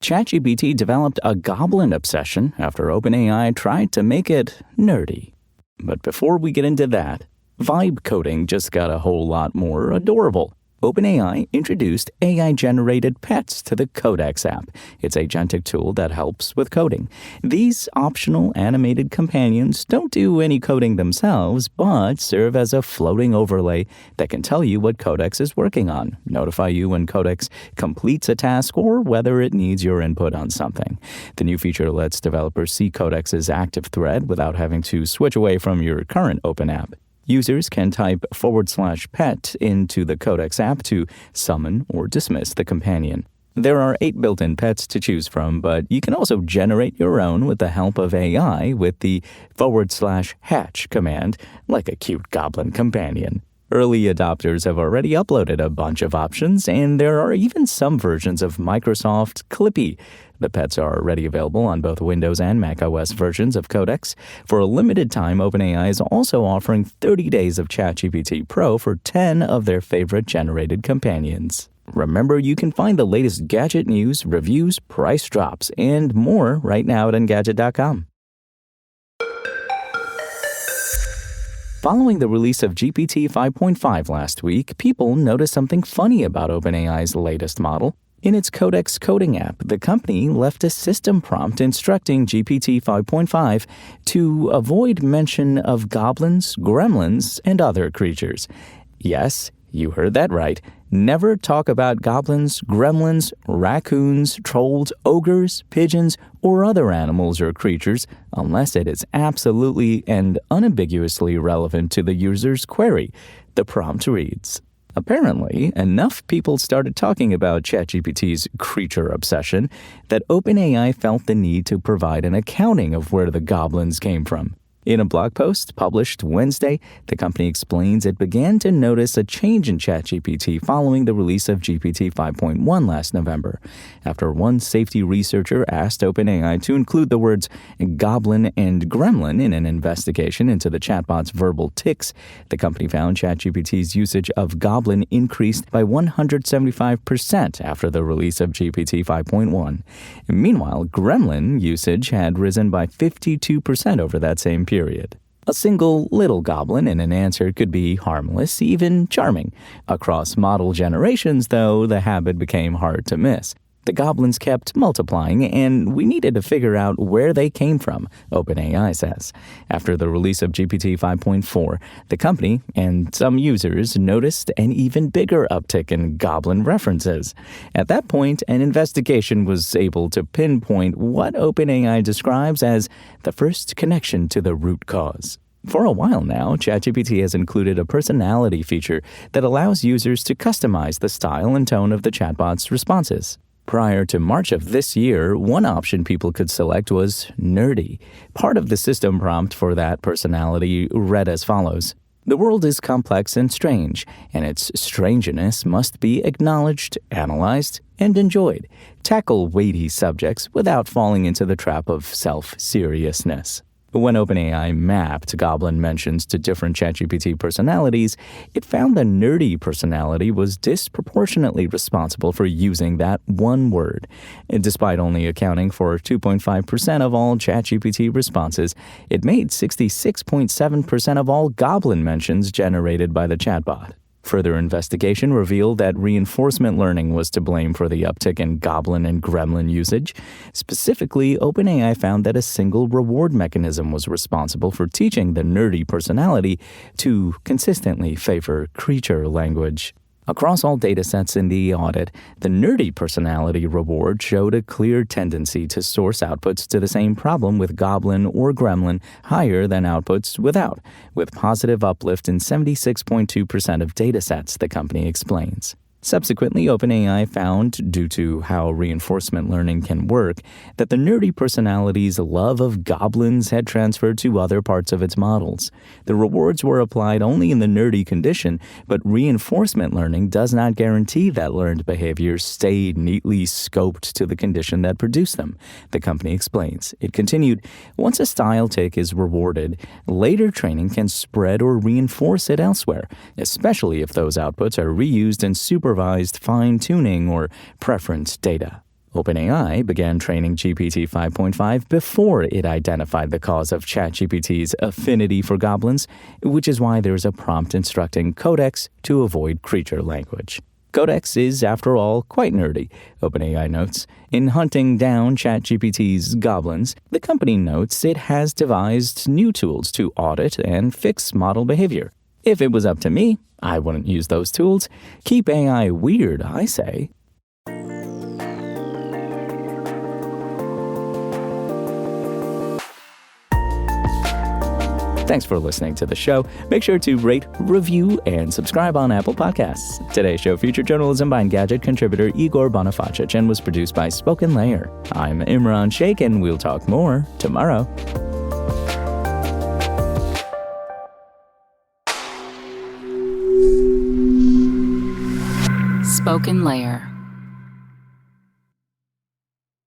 ChatGPT developed a goblin obsession after OpenAI tried to make it nerdy. But before we get into that, vibe coding just got a whole lot more adorable. OpenAI introduced AI-generated pets to the Codex app, its agentic tool that helps with coding. These optional animated companions don't do any coding themselves, but serve as a floating overlay that can tell you what Codex is working on, notify you when Codex completes a task, or whether it needs your input on something. The new feature lets developers see Codex's active thread without having to switch away from your current Open app. Users can type /pet into the Codex app to summon or dismiss the companion. There are 8 built-in pets to choose from, but you can also generate your own with the help of AI with the /hatch command, like a cute goblin companion. Early adopters have already uploaded a bunch of options, and there are even some versions of Microsoft Clippy. The pets are already available on both Windows and macOS versions of Codex. For a limited time, OpenAI is also offering 30 days of ChatGPT Pro for 10 of their favorite generated companions. Remember, you can find the latest gadget news, reviews, price drops, and more right now at Engadget.com. Following the release of GPT 5.5 last week, people noticed something funny about OpenAI's latest model. In its Codex coding app, the company left a system prompt instructing GPT 5.5 to avoid mention of goblins, gremlins, and other creatures. Yes, you heard that right. Never talk about goblins, gremlins, raccoons, trolls, ogres, pigeons, or other animals or creatures unless it is absolutely and unambiguously relevant to the user's query, the prompt reads. Apparently, enough people started talking about ChatGPT's creature obsession that OpenAI felt the need to provide an accounting of where the goblins came from. In a blog post published Wednesday, the company explains it began to notice a change in ChatGPT following the release of GPT 5.1 last November, after one safety researcher asked OpenAI to include the words goblin and gremlin in an investigation into the chatbot's verbal tics. The company found ChatGPT's usage of goblin increased by 175% after the release of GPT 5.1. Meanwhile, gremlin usage had risen by 52% over that same period. A single little goblin in an answer could be harmless, even charming. Across model generations, though, the habit became hard to miss. The goblins kept multiplying, and we needed to figure out where they came from, OpenAI says. After the release of GPT 5.4, the company and some users noticed an even bigger uptick in goblin references. At that point, an investigation was able to pinpoint what OpenAI describes as the first connection to the root cause. For a while now, ChatGPT has included a personality feature that allows users to customize the style and tone of the chatbot's responses. Prior to March of this year, one option people could select was nerdy. Part of the system prompt for that personality read as follows: "The world is complex and strange, and its strangeness must be acknowledged, analyzed, and enjoyed. Tackle weighty subjects without falling into the trap of self-seriousness." When OpenAI mapped goblin mentions to different ChatGPT personalities, it found the nerdy personality was disproportionately responsible for using that one word. Despite only accounting for 2.5% of all ChatGPT responses, it made 66.7% of all goblin mentions generated by the chatbot. Further investigation revealed that reinforcement learning was to blame for the uptick in goblin and gremlin usage. Specifically, OpenAI found that a single reward mechanism was responsible for teaching the nerdy personality to consistently favor creature language. Across all datasets in the audit, the nerdy personality reward showed a clear tendency to source outputs to the same problem with goblin or gremlin higher than outputs without, with positive uplift in 76.2% of datasets, the company explains. Subsequently, OpenAI found, due to how reinforcement learning can work, that the nerdy personality's love of goblins had transferred to other parts of its models. The rewards were applied only in the nerdy condition, but reinforcement learning does not guarantee that learned behaviors stay neatly scoped to the condition that produced them, the company explains. It continued, once a style tick is rewarded, later training can spread or reinforce it elsewhere, especially if those outputs are reused in supervised fine-tuning or preference data. OpenAI began training GPT 5.5 before it identified the cause of ChatGPT's affinity for goblins, which is why there's a prompt instructing Codex to avoid creature language. Codex is, after all, quite nerdy, OpenAI notes. In hunting down ChatGPT's goblins, the company notes it has devised new tools to audit and fix model behavior. If it was up to me, I wouldn't use those tools. Keep AI weird, I say. Thanks for listening to the show. Make sure to rate, review, and subscribe on Apple Podcasts. Today's show featured journalism by Engadget contributor Igor Bonifacic and was produced by Spoken Layer. I'm Imran Sheikh, and we'll talk more tomorrow. Spoken Layer.